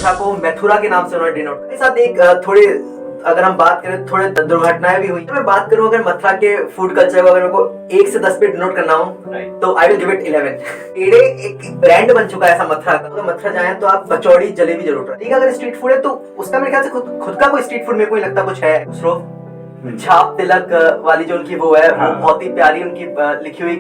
मथुरा को मथुरा के नाम से उन्होंने डिनोट किया। साथ एक थोड़े अगर हम बात करें थोड़े दुर्घटनाएं भी हुई। तो मैं बात करूं अगर मथुरा के फूड कल्चर को अगर मेरे को 1 से 10 पे डिनोट करना हो तो आई विल गिव इट 11। पेड़े एक ब्रांड बन चुका है ऐसा मथुरा का। तो मथुरा जाए तो आप कचौड़ी जलेबी जरूर ट्राई। ठीक है, अगर स्ट्रीट फूड है तो उसका मेरे ख्याल से खुद का कोई स्ट्रीट फूड मेरे को नहीं लगता कुछ है। छाप तिलक वाली जो उनकी वो है वो बहुत ही प्यारी उनकी लिखी हुई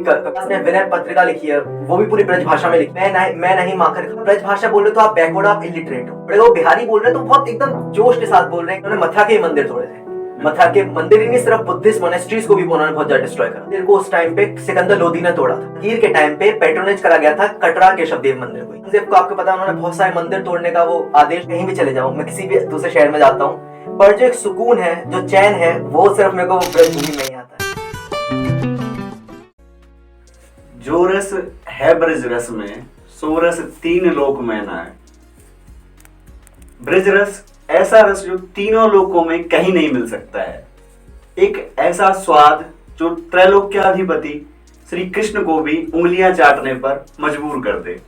ने विनय पत्रिका लिखी है, वो भी पूरी ब्रज भाषा में लिखी। मैं नहीं माखन। ब्रज भाषा बोल रहे तो आप बैकवर्ड, आप इलिटरेट हो। वो बिहारी बोल रहे तो बहुत एकदम जोश के साथ बोल रहे हैं। उन्होंने मथुरा के मंदिर तोड़े थे। मथुरा के मंदिर ही नहीं, सिर्फ बुद्धिस्ट मोनेस्ट्रीज को भी उन्होंने बहुत ज्यादा डिस्ट्रॉय करा। मंदिर को उस टाइम पे सिकंदर लोधी ने तोड़ा था। कीर के टाइम पे पेट्रोनेज करा गया था कटरा केशव देव मंदिर को। आपको पता है उन्होंने बहुत सारे मंदिर तोड़ने का वो आदेश। कहीं भी चले जाऊं, मैं किसी भी दूसरे शहर में जाता हूँ, पर जो एक सुकून है, जो चैन है, वो सिर्फ मेरे को ब्रजभूमि में ही आता है। जो रस है ब्रज रस में, सो रस 3 लोक में ना है। ब्रज रस ऐसा रस जो तीनों लोकों में कहीं नहीं मिल सकता है। एक ऐसा स्वाद जो त्रैलोक्याधिपति श्री कृष्ण को भी उंगलियां चाटने पर मजबूर कर दे।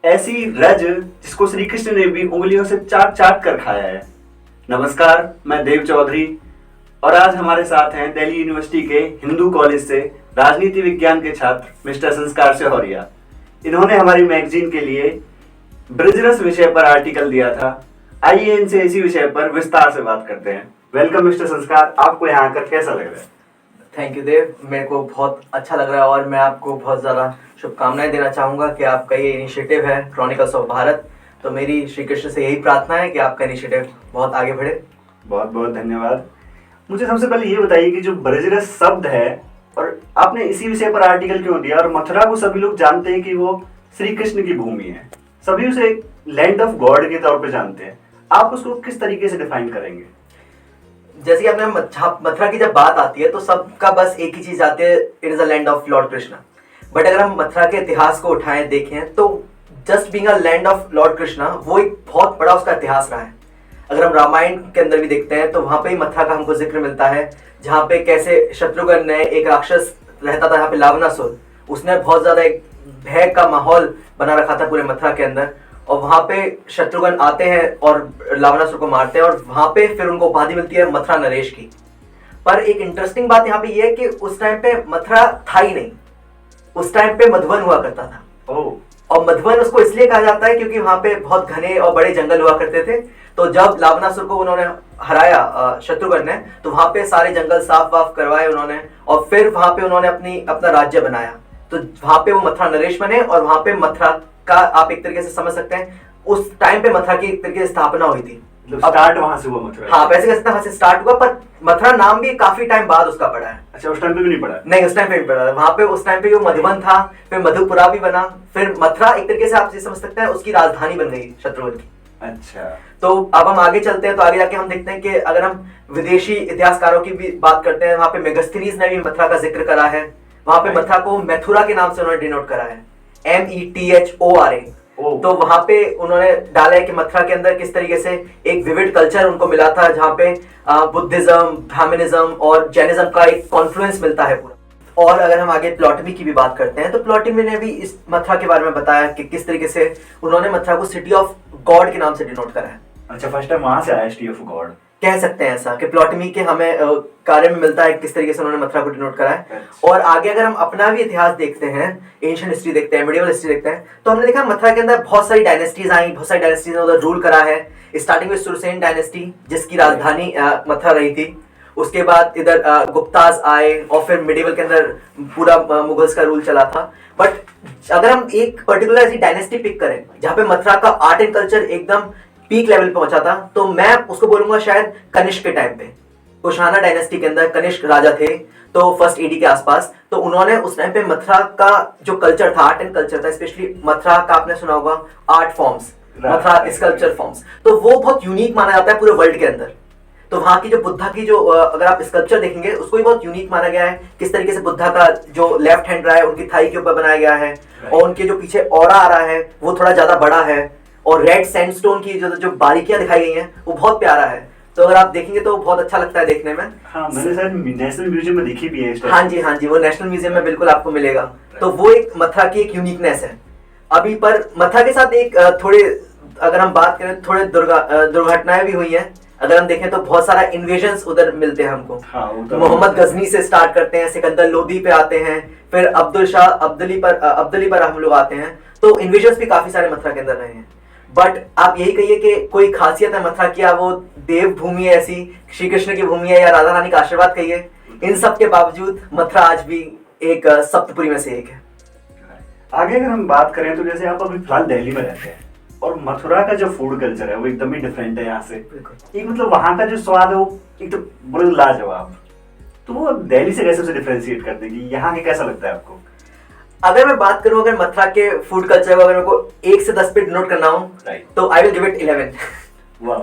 ऐसी रज जिसको श्री कृष्ण ने भी उंगलियों से चाट चाट कर खाया है। नमस्कार, मैं देव चौधरी और आज हमारे साथ हैं दिल्ली यूनिवर्सिटी के हिंदू कॉलेज से राजनीति विज्ञान के छात्र मिस्टर संस्कार सिहोरिया। इन्होंने हमारी मैगजीन के लिए ब्रजरस विषय पर आर्टिकल दिया था। आइए इनसे इसी विषय पर विस्तार से बात करते हैं। वेलकम मिस्टर संस्कार, आपको यहाँ आकर कैसा लग रहा है? थैंक यू देव, मेरे को बहुत अच्छा लग रहा है और मैं आपको बहुत ज़्यादा शुभकामनाएं देना चाहूँगा कि आपका ये इनिशिएटिव है क्रॉनिकल्स ऑफ भारत। तो मेरी श्री कृष्ण से यही प्रार्थना है कि आपका इनिशिएटिव बहुत आगे बढ़े। बहुत बहुत धन्यवाद। मुझे सबसे पहले ये बताइए कि जो ब्रजरस शब्द है और आपने इसी विषय पर आर्टिकल क्यों दिया, और मथुरा को सभी लोग जानते हैं कि वो श्री कृष्ण की भूमि है, सभी उसे लैंड ऑफ गॉड के तौर पे जानते हैं, आप उसको किस तरीके से डिफाइन करेंगे? जैसे कि आपने मथुरा की जब बात आती है तो सबका बस एक ही चीज आती है, it is a land of Lord Krishna. But अगर हम मथुरा के इतिहास को उठाएं देखें तो just being a land of Lord Krishna वो एक बहुत बड़ा उसका इतिहास रहा है। अगर हम रामायण के अंदर भी देखते हैं तो वहां पे ही मथुरा का हमको जिक्र मिलता है, जहाँ पे कैसे शत्रुघ्न ने एक राक्षस रहता था यहाँ पे लावणासुर, उसने बहुत ज्यादा एक भय का माहौल बना रखा था पूरे मथुरा के अंदर। और वहां पे शत्रुघ्न आते हैं और लावणासुर को मारते हैं और वहां पे फिर उनको उपाधि मिलती है मथुरा नरेश की। पर एक इंटरेस्टिंग बात यहाँ पे ये है कि उस टाइम पे मथुरा था ही नहीं, उस टाइम पे मधुबन हुआ करता था। और मधुबन उसको इसलिए कहा जाता है क्योंकि वहां पे बहुत घने और बड़े जंगल हुआ करते थे। तो जब लावणासुर को उन्होंने हराया शत्रुघ्न ने, तो वहां पे सारे जंगल साफ वाफ करवाए उन्होंने और फिर वहां पे उन्होंने अपना राज्य बनाया। तो वहां पे वो मथुरा नरेश बने और वहां पे मथुरा का आप एक तरीके से समझ सकते हैं उस टाइम पे मथुरा की एक तरीके से स्थापना हुई थी। स्टार्ट वहां से हुआ मथुरा? हाँ, वैसे कैसे वहां से स्टार्ट हुआ, पर मथुरा नाम भी काफी टाइम बाद उसका पड़ा है। अच्छा, उस टाइम पे भी नहीं पड़ा? नहीं, उस टाइम पे नहीं पड़ा। वहां पे उस टाइम पे वो मधुबन था, फिर मधुपुरा भी बना, फिर मथुरा एक तरीके से आप समझ सकते हैं उसकी राजधानी बन गई शत्रुघ्न की। अच्छा, तो अब हम आगे चलते हैं तो आगे जाके हम देखते हैं कि अगर हम विदेशी इतिहासकारों की भी बात करते हैं, वहां पे मेगस्थनीज ने भी मथुरा का जिक्र करा है। वहां पे मथुरा को मथुरा के नाम से उन्होंने डिनोट करा है, METHORA। तो वहां पे उन्होंने डाला है कि मथुरा के अंदर किस तरीके से एक विविड कल्चर उनको मिला था, जहाँ पे बुद्धिज्म, ब्राह्मणिज्म और जैनिज्म का एक कॉन्फ्लुएंस मिलता है पूरा। और अगर हम आगे प्लॉटमी की भी बात करते हैं तो प्लॉटमी ने भी इस मथुरा के बारे में बताया कि किस तरीके से उन्होंने मथुरा को सिटी ऑफ गॉड के नाम से डिनोट करा है। अच्छा, फर्स्ट टाइम वहां से आया सिटी ऑफ गॉड, कह सकते हैं ऐसा कि प्लॉटमी के हमें कार्य में मिलता है किस तरीके से उन्होंने मथुरा को डिनोट करा है। और आगे अगर हम अपना भी इतिहास देखते हैं, एंशिएंट हिस्ट्री देखते हैं, मिडिवल हिस्ट्री देखते हैं, तो हमने देखा मथुरा के अंदर बहुत सारी डायनेस्टीज आई, बहुत सारी डायनेस्टीज ने उधर रूल करा है। स्टार्टिंग में सुरसेन डायनेस्टी जिसकी राजधानी मथुरा रही थी, उसके बाद इधर गुप्ताज आए और फिर मिडिवल के अंदर पूरा मुगल्स का रूल चला था। बट अगर हम एक पर्टिकुलर ऐसी डायनेस्टी पिक करें जहाँ पे मथुरा का आर्ट एंड कल्चर एकदम पीक लेवल पे पहुंचा था, तो मैं उसको बोलूंगा शायद कनिष्क के टाइम पे। कुशाना डायनेस्टी के अंदर कनिष्क राजा थे तो फर्स्ट AD के आसपास, तो उन्होंने उस टाइम पे मथुरा का जो कल्चर था, आर्ट एंड कल्चर था, स्पेशली मथुरा का आपने सुना होगा art forms, Mathura sculpture forms, तो वो बहुत यूनिक माना जाता है पूरे वर्ल्ड के अंदर। तो वहां की जो बुद्धा की जो अगर आप स्कल्पचर देखेंगे उसको भी बहुत यूनिक माना गया है। किस तरीके से बुद्धा का जो लेफ्ट हैंड रहा है उनकी थाई के ऊपर बनाया गया है और उनके जो पीछे ऑरा आ रहा है वो थोड़ा ज्यादा बड़ा है और रेड सैंडस्टोन की जो बारीकियां दिखाई गई हैं वो बहुत प्यारा है। तो अगर आप देखेंगे तो बहुत अच्छा लगता है देखने में। हाँ, मैंने शायद नेशनल म्यूजियम में देखी भी है। हाँ जी, वो नेशनल म्यूजियम में बिल्कुल आपको मिलेगा। तो वो एक मथुरा की एक यूनिकनेस है। अभी पर मथुरा के साथ एक थोड़े अगर हम बात करें थोड़े दुर्घटनाएं भी हुई हैं। अगर हम देखें तो बहुत सारा इन्वेजन्स उधर मिलते हैं हमको। हाँ, वो तो मोहम्मद गजनी से स्टार्ट करते हैं, सिकंदर लोदी पे आते हैं, फिर अब्दुल शाह अब्दली पर हम लोग आते हैं। तो इन्वेजन्स भी काफी सारे मथुरा के अंदर रहे हैं। बट आप यही कहिए कि कोई खासियत है मथुरा की, या वो देव भूमि है ऐसी, श्री कृष्ण की भूमि है, या राधा रानी का आशीर्वाद कहिए, इन सब के बावजूद मथुरा आज भी एक सप्तपुरी में से एक है। आगे अगर हम बात करें तो जैसे आप अभी फिलहाल दिल्ली में रहते हैं और मथुरा का जो फूड कल्चर है वो एकदम ही डिफरेंट है यहाँ से। एक मतलब वहाँ का जो स्वाद है वो एकदम बड़ा लाजवाब। तो वो अब दिल्ली से कैसे उसे डिफरेंशिएट कर देगी, यहाँ के कैसा लगता है आपको? अगर मैं बात करूं अगर मथुरा के फूड कल्चर को, अगर मेरे को 1 से 10 पे डिनोट करना हो तो आई विल गिव इट 11। वाह।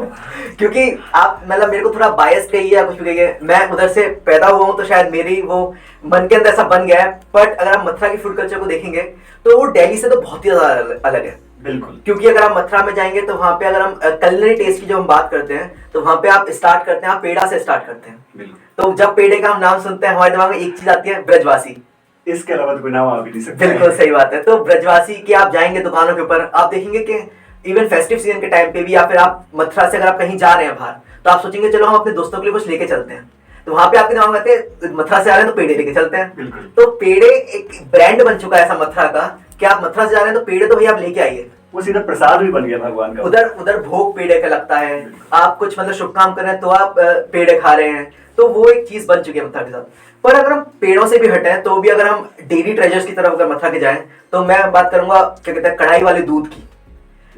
क्योंकि आप मतलब मेरे को थोड़ा बायस कहिए या कुछ भी कहिए, मैं उधर से पैदा हुआ हूं तो शायद मेरी वो मन के अंदर ऐसा बन गया है। बट अगर आप मथुरा की फूड कल्चर को देखेंगे तो वो दिल्ली से तो बहुत ही ज्यादा अलग है। बिल्कुल। क्योंकि अगर आप मथुरा में जाएंगे तो वहाँ पे अगर हम कलिनरी टेस्ट की जो हम बात करते हैं तो वहाँ पे आप स्टार्ट करते हैं, आप पेड़ा से स्टार्ट करते हैं। तो जब पेड़े का हम नाम सुनते हैं हमारे दिमाग में एक चीज आती है, ब्रजवासी। इसके अलावा तो कोई नाम आ भी नहीं सकता। बिल्कुल सही बात है। तो ब्रजवासी की आप जाएंगे दुकानों के ऊपर, आप देखेंगे कि इवन फेस्टिव सीजन के टाइम पे भी, या फिर आप मथुरा से अगर आप कहीं जा रहे हैं बाहर तो आप सोचेंगे चलो हम अपने दोस्तों के लिए कुछ लेके चलते हैं। तो वहां पे आपके दिमाग में आते हैं मथुरा से आ रहे हैं तो पेड़े लेके चलते हैं। तो पेड़े एक ब्रांड बन चुका है ऐसा मथुरा का कि आप मथुरा से जा रहे हैं तो पेड़े तो भैया आप लेके आइए। वो सीधा प्रसाद भी बन गया भगवान का। उधर भोग पेड़े का लगता है, आप कुछ मतलब शुभ काम कर रहे हैं तो आप पेड़े खा रहे हैं। तो वो एक चीज बन चुकी है मथुरा के साथ। पर अगर हम पेड़ों से भी हटे हैं तो भी अगर हम डेली ट्रेजर्स की तरफ अगर मथुरा के जाएं तो मैं बात करूंगा क्या कहते हैं कढ़ाई वाले दूध की।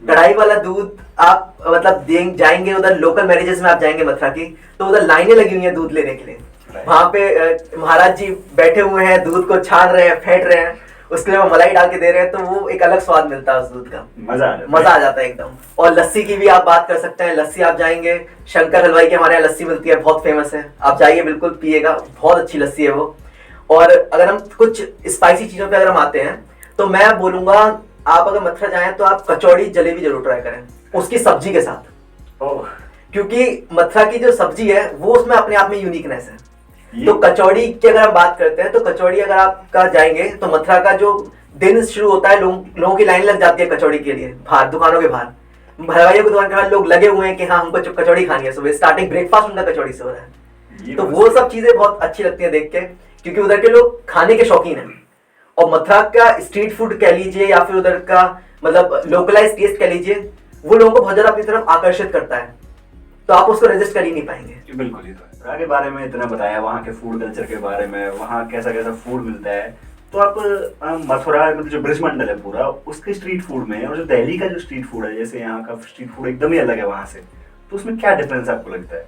कढ़ाई वाला दूध आप मतलब जाएंगे उधर लोकल मैरिजेस में आप जाएंगे मथुरा की तो उधर लाइनें लगी हुई हैं दूध लेने के लिए। वहां पे महाराज जी बैठे हुए हैं, दूध को छान रहे हैं, फेंट रहे हैं, उसके लिए वो मलाई डाल के दे रहे हैं। तो वो एक अलग स्वाद मिलता है उस दूध का, मजा आ जाता है एकदम। और लस्सी की भी आप बात कर सकते हैं। लस्सी आप जाएंगे, शंकर हलवाई के हमारे यहाँ लस्सी मिलती है, बहुत फेमस है, आप जाइए बिल्कुल पिएगा, बहुत अच्छी लस्सी है वो। और अगर हम कुछ स्पाइसी चीजों पे अगर हम आते हैं तो मैं बोलूंगा आप अगर मथुरा जाएं तो आप कचौड़ी जलेबी जरूर ट्राई करें, उसकी सब्जी के साथ। क्योंकि मथुरा की जो सब्जी है वो उसमें अपने आप में यूनिकनेस है। तो कचौड़ी की अगर हम बात करते हैं तो कचौड़ी अगर आप का जाएंगे तो मथुरा का जो दिन शुरू होता है, लोगों की लाइन लग जाती है कचौड़ी के लिए बाहर, दुकानों के बाहर, हलवाइयों की दुकान के बाहर लोग लगे हुए हैं कि हाँ हमको कचौड़ी खानी है। सुबह स्टार्टिंग ब्रेकफास्ट उनका कचौड़ी से हो रहा है। तो वो सब चीजें बहुत अच्छी लगती है देख के, क्योंकि उधर के लोग खाने के शौकीन है। और मथुरा का स्ट्रीट फूड कह लीजिए या फिर उधर का मतलब लोकलाइज टेस्ट कह लीजिए, वो लोगों को बहुत ज्यादा अपनी तरफ आकर्षित करता है। तो आप उसको रेजिस्ट कर ही नहीं पाएंगे। बिल्कुल ही तो है। के बारे में इतना बताया, वहाँ के फूड कल्चर के बारे में, वहाँ कैसा कैसा फूड मिलता है। तो आप मथुरा मतलब जो ब्रज मंडल है पूरा, उसके स्ट्रीट फूड में और जो दिल्ली का जो स्ट्रीट फूड है, जैसे यहाँ का स्ट्रीट फूड एकदम ही अलग है वहाँ से, तो उसमें क्या डिफरेंस आपको लगता है?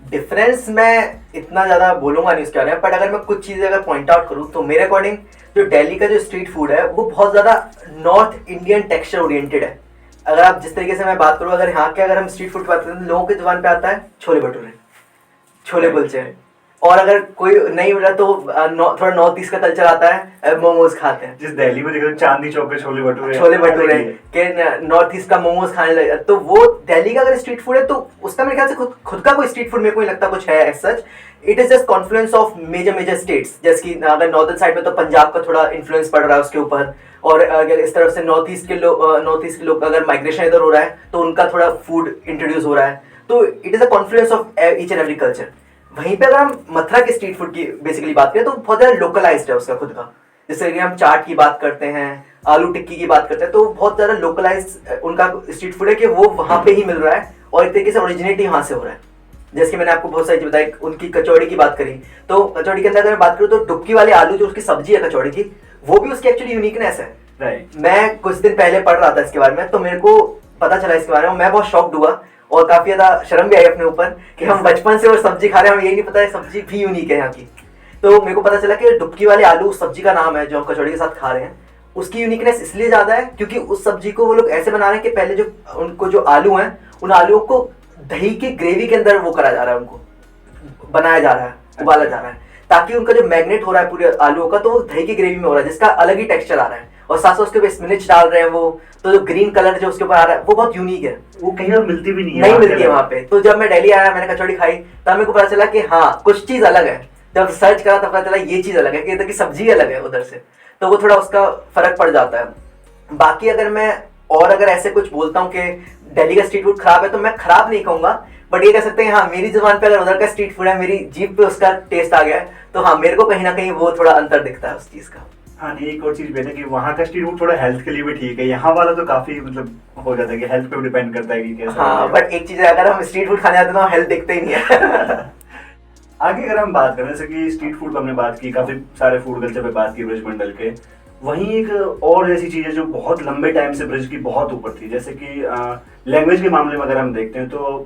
डिफरेंस मैं इतना ज्यादा बोलूंगा नहीं उसके बारे में, बट अगर मैं कुछ चीजें अगर पॉइंट आउट करूँ तो मेरे अकॉर्डिंग जो दिल्ली का जो स्ट्रीट फूड है वो बहुत ज्यादा नॉर्थ इंडियन टेक्सचर ओरिएंटेड है। अगर आप जिस तरीके से मैं बात करूँ, अगर यहाँ के अगर हम स्ट्रीट फूड की बात करें तो लोगों की जुबान पे आता है छोले भटूरे, छोले कुलचे। और अगर कोई नहीं मिला तो थोड़ा नॉर्थ ईस्ट का कल्चर आता है, मोमोज खाते हैं। जिस दिल्ली में देखो चांदनी चौक पे छोले भटूरे के नॉर्थ ईस्ट का मोमोज खाने लगे। तो वो दिल्ली का अगर स्ट्रीट फूड है तो उसका मेरे ख्याल से खुद का कोई स्ट्रीट फूड मेरे को नहीं लगता कुछ है as such. It is just confluence of major states, जैसे कि अगर नॉर्दर्न साइड में तो पंजाब का थोड़ा इन्फ्लुएंस पड़ रहा है उसके ऊपर, और अगर इस तरफ से नॉर्थ ईस्ट के लोग अगर माइग्रेशन इधर हो रहा है तो उनका थोड़ा फूड इंट्रोड्यूस हो रहा है। तो it is a Confluence of each and every culture. वहीं पे अगर हम मथुरा के स्ट्रीट फूड की बेसिकली बात करें तो बहुत ज्यादा लोकलाइज्ड है उसका खुद का। जैसे कि हम चाट की बात करते हैं, आलू टिक्की की बात करते हैं, तो बहुत ज्यादा लोकलाइज्ड उनका स्ट्रीट फूड है कि वो वहां पे ही मिल रहा है और एक तरीके से ओरिजिनेट ही वहां से हो रहा है। जैसे कि मैंने आपको बहुत सारी चीज बताई, उनकी कचौड़ी की बात करी, तो कचौड़ी के अंदर अगर मैं बात करूँ तो डुबकी वाले आलू जो उसकी सब्जी है कचौड़ी की, वो भी उसकी एक्चुअली यूनिकनेस है। मैं कुछ दिन पहले पढ़ रहा था इसके बारे में, तो मेरे को पता चला इसके बारे में, मैं बहुत शॉक्ड हुआ और काफी ज्यादा शर्म भी आई अपने ऊपर कि हम बचपन से वो सब्जी खा रहे हैं, हमें यही नहीं पता है सब्जी भी यूनिक है यहाँ की। तो मेरे को पता चला कि डुबकी वाले आलू उस सब्जी का नाम है जो हम कचौड़ी के साथ खा रहे हैं। उसकी यूनिकनेस इसलिए ज्यादा है क्योंकि उस सब्जी को वो लोग ऐसे बना रहे हैं कि पहले जो उनको जो आलू हैं उन आलूओं को दही की ग्रेवी के अंदर वो करा जा रहा है, उनको बनाया जा रहा है, उबाला जा रहा है, ताकि उनका जो मैग्नेट हो रहा है पूरे आलूओं का तो वो दही की ग्रेवी में हो रहा है, जिसका अलग ही टेक्सचर आ रहा है। और साथ साथ उसके ऊपर स्पिनच डाल रहे हैं वो, तो जो ग्रीन कलर जो उसके ऊपर आ रहा है वो बहुत यूनिक है, वो कहीं और मिलती भी नहीं मिलती है वहाँ पे। तो जब मैं दिल्ली आया, मैंने कचौड़ी खाई, तब मेरे को पता चला कि हाँ कुछ चीज अलग है। जब सर्च करा तब पता चला ये चीज अलग है कि इधर की सब्जी अलग है उधर से, तो वो थोड़ा उसका फर्क पड़ जाता है। बाकी अगर मैं और अगर ऐसे कुछ बोलता हूँ कि दिल्ली का स्ट्रीट फूड खराब है, तो मैं खराब नहीं कहूंगा, बट ये कह सकते हैं हाँ, मेरी जुबान पे अगर उधर का स्ट्रीट फूड है, मेरी जीभ पे उसका टेस्ट आ गया है, तो हाँ, मेरे को कहीं ना कहीं वो थोड़ा अंतर दिखता है उस चीज का। हाँ नहीं, एक और चीज भी है ना कि वहाँ का स्ट्रीट फूड थोड़ा हेल्थ के लिए भी ठीक है, यहाँ वाला तो काफी मतलब हो जाता है कि हेल्थ पे भी डिपेंड करता है कि कैसा हाँ, बट एक चीज है, अगर हम स्ट्रीट फूड खाने जाते हैं तो हम हेल्थ देखते ही नहीं है। आगे अगर हम बात करें, जैसे कि स्ट्रीट फूड पर हमने बात की, काफी सारे फूड कल्चर पे बात की ब्रजमंडल के, वहीं एक और ऐसी चीज है जो बहुत लंबे टाइम से ब्रज की बहुत ऊपर थी, जैसे कि लैंग्वेज के मामले में अगर हम देखते हैं तो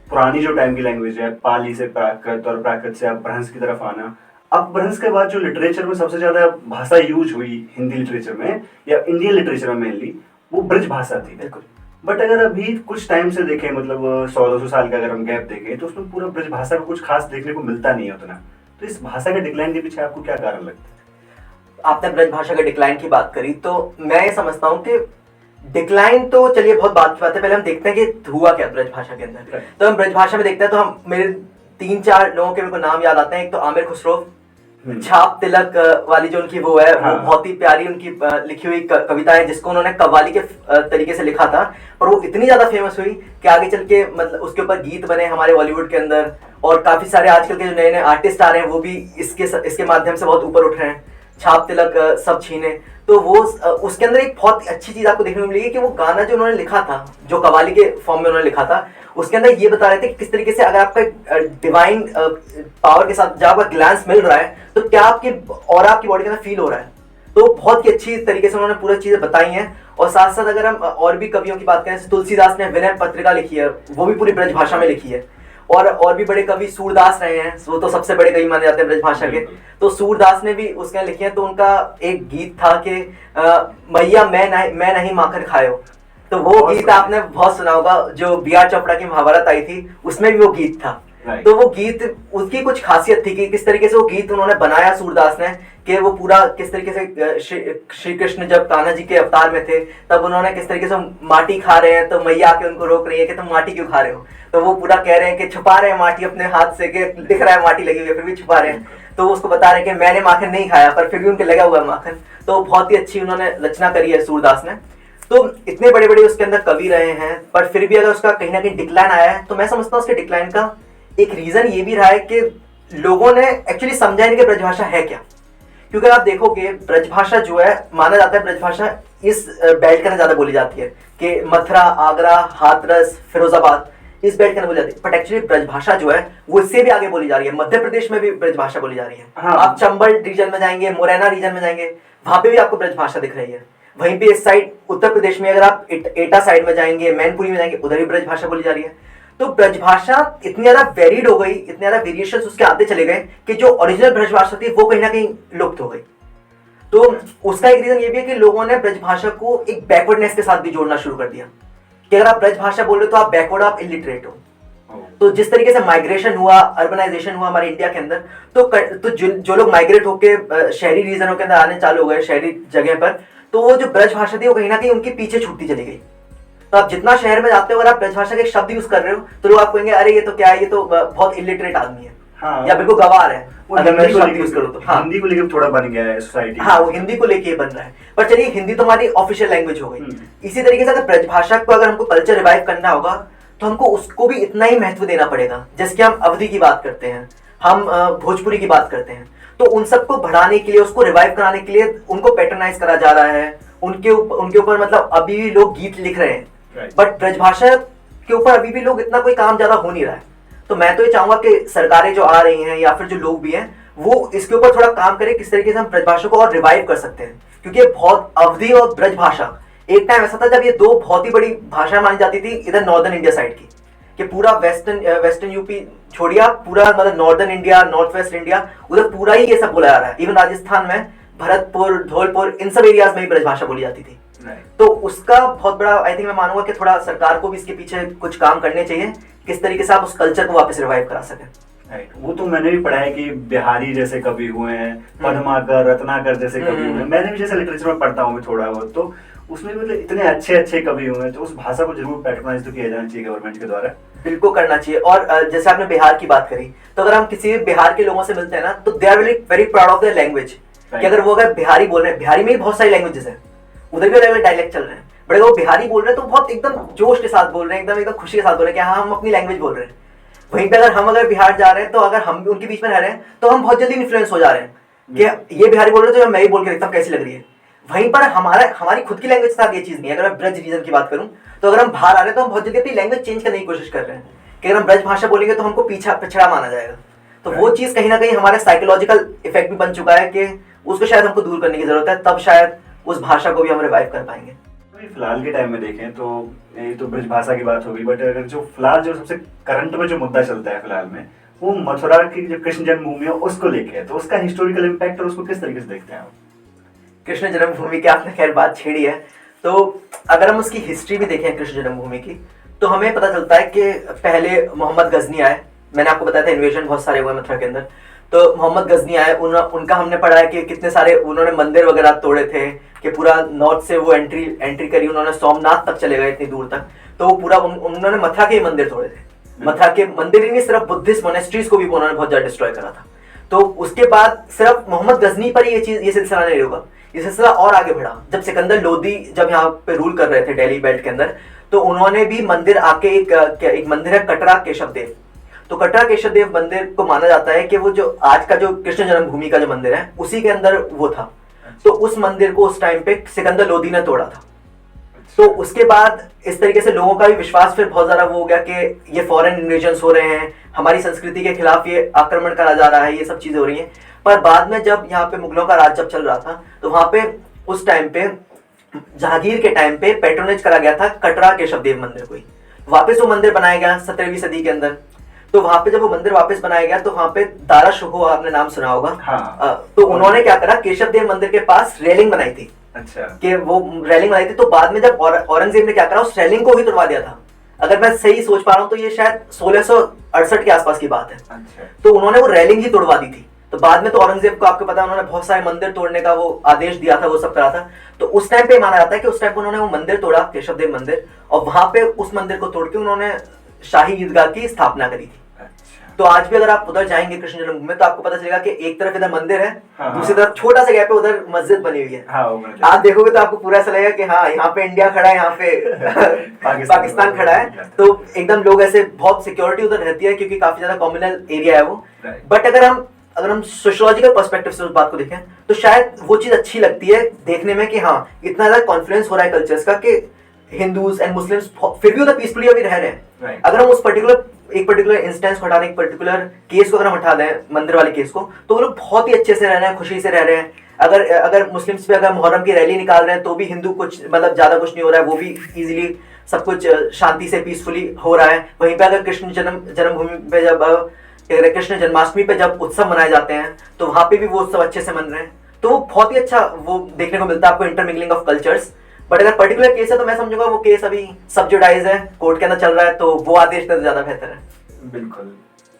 पुरानी जो टाइम की लैंग्वेज है, पाली से प्राकृत और प्राकृत से अपभ्रंश की तरफ आना, अपभ्रंश के बाद जो लिटरेचर में सबसे ज्यादा भाषा यूज हुई हिंदी लिटरेचर में या इंडियन लिटरेचर में मेनली, वो ब्रज भाषा थी। बिल्कुल। बट अगर अभी कुछ टाइम से देखें, मतलब 100-200 साल का अगर हम गैप देखें, तो उसमें पूरा ब्रज भाषा का कुछ खास देखने को मिलता नहीं है उतना। तो इस भाषा के डिक्लाइन के पीछे आपको क्या कारण लगता है? आपने ब्रज भाषा के डिक्लाइन की बात करी, तो मैं ये समझता हूँ कि डिक्लाइन तो चलिए बहुत बात की बात है, पहले हम देखते हैं कि हुआ क्या ब्रज भाषा के अंदर। तो हम ब्रज भाषा में देखते हैं तो हम मेरे 3-4 लोगों के मेरे को नाम याद आते हैं। एक तो आमिर खुसरो, छाप तिलक वाली जो उनकी वो है, हाँ। वो बहुत ही प्यारी उनकी लिखी हुई कविता है, जिसको उन्होंने कव्वाली के तरीके से लिखा था, और वो इतनी ज्यादा फेमस हुई कि आगे चल के मतलब उसके ऊपर गीत बने हमारे बॉलीवुड के अंदर, और काफी सारे आजकल के जो नए नए आर्टिस्ट आ रहे हैं वो भी इसके माध्यम से बहुत ऊपर उठ रहे हैं। छाप तिलक सब छीने, तो वो उसके अंदर एक बहुत अच्छी चीज आपको देखने को मिलेगी कि वो गाना जो उन्होंने लिखा था, जो कव्वाली के फॉर्म में उन्होंने लिखा था, उसके अंदर ये बता रहे थे कि किस तरीके से अगर आपका डिवाइन पावर के साथ जब आपका ग्लैंस मिल रहा है तो क्या आपकी और आपकी बॉडी के अंदर फील हो रहा है। तो बहुत ही अच्छी तरीके से उन्होंने पूरी चीजें बताई हैं। और साथ साथ अगर हम और भी कवियों की बात करें, तुलसीदास ने विनय पत्रिका लिखी है, वो भी पूरी ब्रज भाषा में लिखी है। और भी बड़े कवि सूरदास रहे हैं, वो तो सबसे बड़े कवि माने जाते हैं ब्रज भाषा के, तो सूरदास ने भी उसके लिखे हैं। तो उनका एक गीत था कि मैया मैं नहीं माखन खायो, तो वो गीत आपने बहुत सुना होगा, जो बी.आर. चोपड़ा की महाभारत आई थी उसमें भी वो गीत था। तो वो गीत, उसकी कुछ खासियत थी कि किस तरीके से वो गीत उन्होंने बनाया सूरदास ने, कि वो पूरा किस तरीके से श्री कृष्ण जब कान्हा जी के अवतार में थे तब उन्होंने किस तरीके से माटी खा रहे हैं, तो मैया आके उनको रोक रही है कि तुम माटी क्यों खा रहे हो, तो वो पूरा कह रहे हैं कि छुपा रहे हैं माटी अपने हाथ से, कि दिख रहा है माटी लगी हुई है फिर भी छुपा रहे हैं। तो वो उसको बता रहे हैं कि मैंने माखन नहीं खाया, पर फिर भी उनके लगा हुआ है माखन। तो बहुत ही अच्छी उन्होंने रचना करी है सूरदास ने। तो इतने बड़े बड़े उसके अंदर कवि रहे हैं, पर फिर भी अगर उसका कहीं ना कहीं डिक्लाइन आया है, तो मैं समझता हूँ उसके डिक्लाइन का एक रीजन ये भी रहा है कि लोगों ने एक्चुअली समझा नहीं कि ब्रजभाषा है क्या। क्योंकि आप देखोगे ब्रजभाषा जो है, माना जाता है ब्रजभाषा इस बेल्ट के अंदर ज्यादा बोली जाती है, कि मथुरा, आगरा, हाथरस, फिरोजाबाद, इस बेल्ट के अंदर बोली जाती है। बट एक्चुअली ब्रजभाषा जो है वो इससे भी आगे बोली जा रही है। मध्य प्रदेश में भी ब्रजभाषा बोली जा रही है। हाँ। आप चंबल रीजन में जाएंगे, मुरैना रीजन में जाएंगे, वहां पे भी आपको ब्रजभाषा दिख रही है। वहीं पे इस साइड उत्तर प्रदेश में अगर आप एटा साइड में जाएंगे, मैनपुरी में जाएंगे, उधर भी ब्रजभाषा बोली जा रही है। तो ब्रजभाषा इतनी ज्यादा वेरिड हो गई, इतने ज्यादा वेरिएशंस उसके आते चले गए कि जो ओरिजिनल ब्रजभाषा थी वो कहीं ना कहीं लुप्त हो गई। तो उसका एक रीजन ये भी है कि लोगों ने ब्रजभाषा को एक बैकवर्डनेस के साथ भी जोड़ना शुरू कर दिया, कि अगर आप ब्रजभाषा बोल रहे हो तो आप बैकवर्ड, आप इलिटरेट हो। तो जिस तरीके से माइग्रेशन हुआ, अर्बनाइजेशन हुआ हमारे इंडिया के अंदर, तो जो लोग माइग्रेट होके शहरी रीजनों के अंदर आने चालू हो गए, शहरी जगह पर, तो वो जो ब्रजभाषा थी वो कहीं ना कहीं उनके पीछे छूटती चली गई। तो आप जितना शहर में जाते हो, अगर आप ब्रजभाषा के शब्द यूज कर रहे हो तो लोग आपको कहेंगे अरे ये तो क्या है, ये तो बहुत इलिटरेट आदमी है। हाँ। या बिल्कुल गवार है अगर मैं शब्द यूज हिंदी करूँ तो। हाँ, हिंदी को लेकर थोड़ा बन गया है सोसाइटी। हाँ, वो हिंदी को लेके बन रहा है। पर चलिए, हिंदी तो हमारी ऑफिशियल लैंग्वेज हो गई। इसी तरीके से अगर ब्रजभाषा को अगर हमको कल्चर रिवाइव करना होगा तो हमको उसको भी इतना ही महत्व देना पड़ेगा। जैसे कि हम अवधी की बात करते हैं, हम भोजपुरी की बात करते हैं, तो उन सबको बढ़ाने के लिए, उसको रिवाइव कराने के लिए उनको पैटर्नाइज करा जा रहा है। उनके ऊपर मतलब अभी भी लोग गीत लिख रहे हैं, बट ब्रजभाषा के ऊपर अभी भी लोग इतना कोई काम ज्यादा हो नहीं रहा है। तो मैं तो ये चाहूंगा कि सरकारें जो आ रही हैं या फिर जो लोग भी हैं वो इसके ऊपर थोड़ा काम करें, किस तरीके से हम ब्रजभाषा को और रिवाइव कर सकते हैं। क्योंकि बहुत अवधी और ब्रजभाषा एक टाइम ऐसा था जब ये दो बहुत ही बड़ी भाषा मानी जाती थी इधर नॉर्दर्न इंडिया साइड की, कि पूरा वेस्टर्न यूपी छोड़िए, पूरा मतलब northern India, north west India, उधर पूरा ही ये सब बोला जा रहा है। इवन राजस्थान में भरतपुर, धौलपुर, इन सब एरियाज में ही ब्रजभाषा बोली जाती थी। तो उसका बहुत बड़ा आई थिंक मैं मानूंगा कि थोड़ा सरकार को भी इसके पीछे कुछ काम करने चाहिए, किस तरीके से आप उस कल्चर को वापस रिवाइव करा सकें। राइट, वो तो मैंने भी पढ़ा है कि बिहारी जैसे कवि हुए हैं, पद्माकर, रत्नाकर जैसे कवि हुए हैं। मैंने भी जैसे लिटरेचर में पढ़ता हूँ थोड़ा बहुत, तो उसमें मतलब इतने अच्छे अच्छे कवि हुए हैं। तो उस भाषा को जरूर पैट्रोनाइज तो किया जाना चाहिए गवर्नमेंट के द्वारा। बिल्कुल करना चाहिए। और जैसे आपने बिहार की बात करी, तो अगर हम किसी बिहार के लोगों से मिलते हैं ना, तो they are very proud of their language. कि अगर वो अगर बिहारी बोल रहे हैं, बिहारी में भी बहुत सारी लैंग्वेजेस हैं, उधर भी अलग अलग डायलेक्ट चल रहे हैं, बट अगर वो बिहारी बोल रहे हैं तो बहुत एकदम जोश के साथ बोल रहे हैं, एकदम एकदम खुशी के साथ बोल रहे हैं कि हाँ हम अपनी लैंग्वेज बोल रहे हैं। वहीं पे अगर बिहार जा रहे हैं तो अगर हम भी उनके बीच में रह रहे हैं तो हम बहुत जल्दी इन्फ्लुएंस हो जा रहे हैं कि ये बिहारी बोल रहे हैं तो मैं ही बोल के देखता हूँ कैसी लग रही है। वहीं पर हमारी खुद की लैंग्वेज के साथ ये चीज नहीं है। अगर मैं ब्रज रीजन की बात करूं तो अगर हम बाहर आ रहे हैं तो हम बहुत जल्दी अपनी लैंग्वेज चेंज करने की कोशिश कर रहे हैं कि अगर हम ब्रज भाषा बोलेंगे तो हमको पिछड़ा माना जाएगा। तो वो चीज कहीं ना कहीं हमारे साइकोलॉजिकल इफेक्ट भी बन चुका है कि उसको शायद हमको दूर करने की जरूरत है, तब शायद उस भाषा को भी हम रिवाइव कर पाएंगे। फिलहाल के टाइम में देखें तो ये तो ब्रज भाषा की बात होगी, बट अगर जो फिलहाल जो सबसे करंट में जो मुद्दा चलता है फिलहाल में, वो मथुरा की जो कृष्ण जन्मभूमि है उसको लेके है, तो उसका हिस्टोरिकल इम्पैक्ट और उसको किस तरीके से देखते हैं आप? कृष्ण जन्मभूमि की आपने खैर बात छेड़ी है, तो अगर हम उसकी हिस्ट्री भी देखें कृष्ण जन्मभूमि की, तो हमें पता चलता है कि पहले मोहम्मद गजनी आए। मैंने आपको बताया था इन्वेजन बहुत सारे हुए मथुरा के अंदर, तो मोहम्मद गजनी आए, उनका हमने पढ़ा है कि कितने सारे उन्होंने मंदिर वगैरह तोड़े थे, कि पूरा नॉर्थ से वो एंट्री करी, उन्होंने सोमनाथ तक चले गए इतनी दूर तक, तो पूरा उन्होंने मथुरा के मंदिर तोड़े थे। मथुरा के मंदिर ही नहीं, सिर्फ बुद्धिस्ट मोनेस्ट्रीज को भी उन्होंने बहुत ज्यादा डिस्ट्रॉय करा था। तो उसके बाद सिर्फ मोहम्मद गजनी पर ये सिलसिला नहीं रुका, ये सिलसिला और आगे बढ़ा। जब सिकंदर लोदी जब यहाँ पे रूल कर रहे थे दिल्ली बेल्ट के अंदर, तो उन्होंने भी मंदिर आके एक मंदिर है कटरा केशव देव, तो कटरा केशव देव मंदिर को माना जाता है कि वो जो आज का जो कृष्ण जन्मभूमि का जो मंदिर है उसी के अंदर वो था। तो उस मंदिर को उस टाइम पे सिकंदर लोदी ने तोड़ा था। तो उसके बाद इस तरीके से लोगों का भी विश्वास फिर बहुत ज्यादा वो हो गया कि ये फॉरेन इन्वेजन्स हो रहे हैं, हमारी संस्कृति के खिलाफ ये आक्रमण करा जा रहा है, ये सब चीजें हो रही हैं। पर बाद में जब यहाँ पे मुगलों का राज जब चल रहा था, तो वहां पे उस टाइम पे जहांगीर के टाइम पे पेट्रोनेज करा गया था कटरा केशव देव मंदिर को ही। वापस वो मंदिर बनाया गया 17वीं सदी के अंदर। तो वहां पे जब वो मंदिर वापस बनाया गया तो वहां पे दारा शुको आपने नाम सुना होगा। हाँ। तो उन्होंने क्या करा, केशव देव मंदिर के पास रेलिंग बनाई थी। अच्छा। कि वो रेलिंग बनाई थी, तो बाद में जब औरंगजेब ने क्या करा, उस रेलिंग को ही तोड़वा दिया था। अगर मैं सही सोच पा रहा हूँ तो ये शायद 1668 के आसपास की बात है। अच्छा। तो उन्होंने वो रेलिंग ही तोड़वा दी थी। तो बाद में तो औरंगजेब को आपको पता है उन्होंने बहुत सारे मंदिर तोड़ने का वो आदेश दिया था, वो सब करा था। तो उस टाइम पे माना जाता है कि उस टाइम पे उन्होंने वो मंदिर तोड़ा, केशव देव मंदिर, और वहां पे उस मंदिर को तोड़ के उन्होंने शाही ईदगाह की स्थापना करी थी। तो आज भी अगर आप उधर जाएंगे कृष्ण जन्मभूमि में, तो आपको पता चलेगा कि एक तरफ इधर मंदिर है, दूसरी तरफ छोटा सा गैप पे उधर मस्जिद बनी हुई है। आप देखोगे तो आपको पूरा ऐसा लगेगा कि हाँ यहाँ पे इंडिया खड़ा है, यहाँ पे पाकिस्तान खड़ा है। तो एकदम लोग ऐसे बहुत सिक्योरिटी उधर रहती है क्योंकि काफी ज्यादा कम्युनल एरिया है वो। बट अगर हम सोशियोलॉजिकल पर्सपेक्टिव से उस बात को देखें तो शायद वो चीज अच्छी लगती है देखने में कि हाँ इतना ज्यादा कॉन्फ्लुएंस हो रहा है कल्चर्स का कि हिंदूज एंड मुस्लिम्स फिर भी उधर पीसफुली अभी रह रहे हैं। अगर हम उस एक पर्टिकुलर इंस्टेंस को हटा दें, एक पर्टिकुलर केस को अगर हम हटा दें, मंदिर वाले केस को, तो वो लोग बहुत ही अच्छे से रह रहे हैं, खुशी से रह रहे हैं। अगर मुस्लिम्स पे अगर मुहर्रम की रैली निकाल रहे हैं तो भी हिंदू कुछ मतलब ज्यादा कुछ नहीं हो रहा है, वो भी इजीली सब कुछ शांति से पीसफुली हो रहा है। वहीं पे अगर कृष्ण जन्मभूमि पे जब कृष्ण जन्माष्टमी पे जब उत्सव मनाए जाते हैं तो वहां पे भी वो उत्सव अच्छे से मन रहे हैं। तो वो बहुत ही अच्छा वो देखने को मिलता है आपको, इंटरमिंगलिंग ऑफ कल्चर्स। बट अगर पर्टिकुलर केस है तो मैं समझूंगा वो केस अभी सब्जुडाइज है, कोर्ट के अंदर चल रहा है, तो वो आदेश देना ज्यादा बेहतर है। बिल्कुल।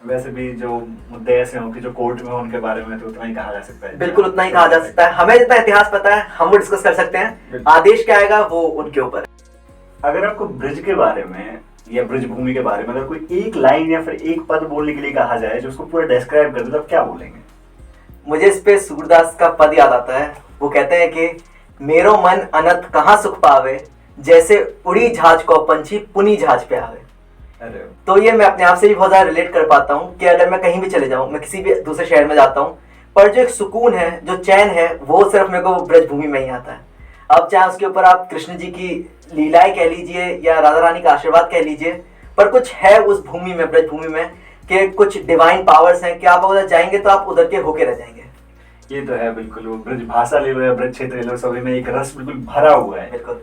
वैसे भी जो मुद्दे ऐसे हों कि जो कोर्ट में हो उनके बारे में तो उतना ही कहा जा सकता है। बिल्कुल उतना ही कहा जा सकता है। हमें जितना इतिहास पता है हम वो डिस्कस कर सकते हैं, आदेश क्या आएगा वो उनके ऊपर। अगर आपको ब्रिज के बारे में या ब्रिज भूमि के बारे में अगर कोई एक लाइन या फिर एक पद बोलने के लिए कहा जाए जो उसको पूरा डिस्क्राइब कर दे, तो आप क्या बोलेंगे? मुझे इस पे सूरदास का पद याद आता है। वो कहते हैं कि मेरो मन अनंत कहाँ सुख पावे, जैसे उड़ी जहाज को पंछी पुनी जहाज पे आवे। तो ये मैं अपने आप से भी बहुत ज्यादा रिलेट कर पाता हूँ कि अगर मैं कहीं भी चले जाऊँ, मैं किसी भी दूसरे शहर में जाता हूँ, पर जो एक सुकून है, जो चैन है, वो सिर्फ मेरे को ब्रज भूमि में ही आता है। अब चाहे उसके ऊपर आप कृष्ण जी की लीलाएं कह लीजिए या राधा रानी का आशीर्वाद कह लीजिए, पर कुछ है उस भूमि में, ब्रज भूमि में, कि कुछ डिवाइन पावर्स हैं कि आप उधर जाएंगे तो आप उधर के होके रह जाएंगे। ये तो है बिल्कुल। वो ब्रज भाषा ले लो या ब्रज क्षेत्र ले लो, सभी में एक रस बिल्कुल भरा हुआ है। बिल्कुल।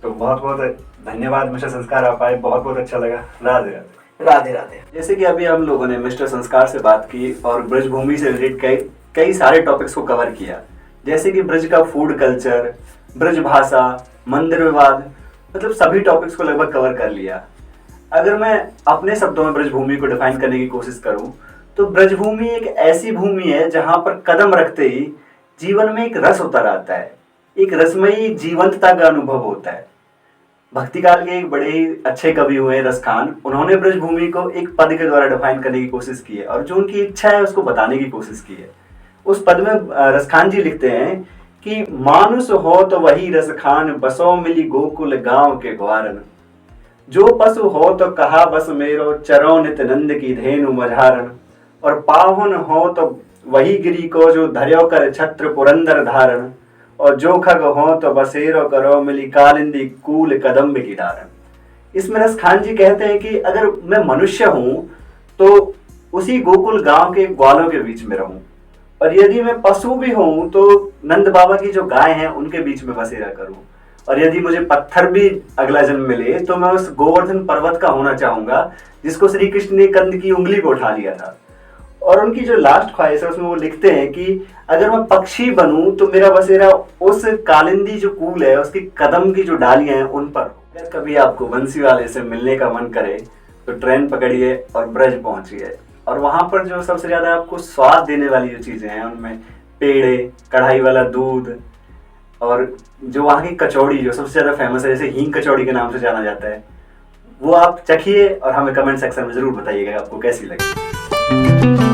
तो बहुत बहुत धन्यवाद मिस्टर संस्कार, आप आए, बहुत बहुत अच्छा लगा। राधे राधे। राधे राधे। जैसे कि अभी हम लोगों ने मिस्टर संस्कार से बात की और ब्रज भूमि से रिलेटेड कई सारे टॉपिक्स को कवर किया, जैसे कि ब्रज का फूड कल्चर, ब्रज भाषा, मंदिर विवाद, मतलब सभी टॉपिक्स को लगभग कवर कर लिया। अगर मैं अपने शब्दों में ब्रज भूमि को डिफाइन करने की कोशिश करूं तो ब्रज भूमि एक ऐसी भूमि है जहां पर कदम रखते ही जीवन में एक रस उतर आता है, एक रसमयी जीवंतता का अनुभव होता है। भक्ति काल के एक बड़े ही अच्छे कवि हुए रसखान, उन्होंने ब्रज भूमि को एक पद के द्वारा डिफाइन करने की कोशिश की है और जो उनकी इच्छा है उसको बताने की कोशिश की है। उस पद में रसखान जी लिखते हैं कि मानुष हो तो वही रस खान, बसो मिली गोकुल गांव के ग्वारन। जो पशु हो तो कहा बस मेरो, चरो नित नंद की धेनु मझारन। और पाहुन हो तो वही गिरी को, जो धर्यो कर छत्र पुरंदर धारण। और जो खग हो तो बसेरो करो, मिली कालिंदी कूल कदम्ब की डारन। इसमें रस खान जी कहते हैं कि अगर मैं मनुष्य हूं तो उसी गोकुल गांव के ग्वालों के बीच में रहूं, और यदि मैं पशु भी हूं तो नंद बाबा की जो गाय हैं उनके बीच में बसेरा करूं, और यदि मुझे पत्थर भी अगला जन्म मिले तो मैं उस गोवर्धन पर्वत का होना चाहूंगा जिसको श्री कृष्ण ने कंद की उंगली को उठा लिया था। और उनकी जो लास्ट ख्वाहिश है उसमें वो लिखते हैं कि अगर मैं पक्षी बनूं तो मेरा बसेरा उस कालिंदी जो कूल है उसकी कदम की जो डालियां हैं उन पर। अगर कभी आपको बंसी वाले से मिलने का मन करे तो ट्रेन पकड़िए और ब्रज पहुंचिए, और वहां पर जो सबसे ज्यादा आपको स्वाद देने वाली जो चीजें हैं उनमें पेड़े, कढ़ाई वाला दूध, और जो वहाँ की कचौड़ी जो सबसे ज्यादा फेमस है, जैसे हींग कचौड़ी के नाम से जाना जाता है, वो आप चखिए और हमें कमेंट सेक्शन में जरूर बताइएगा आपको कैसी लगी।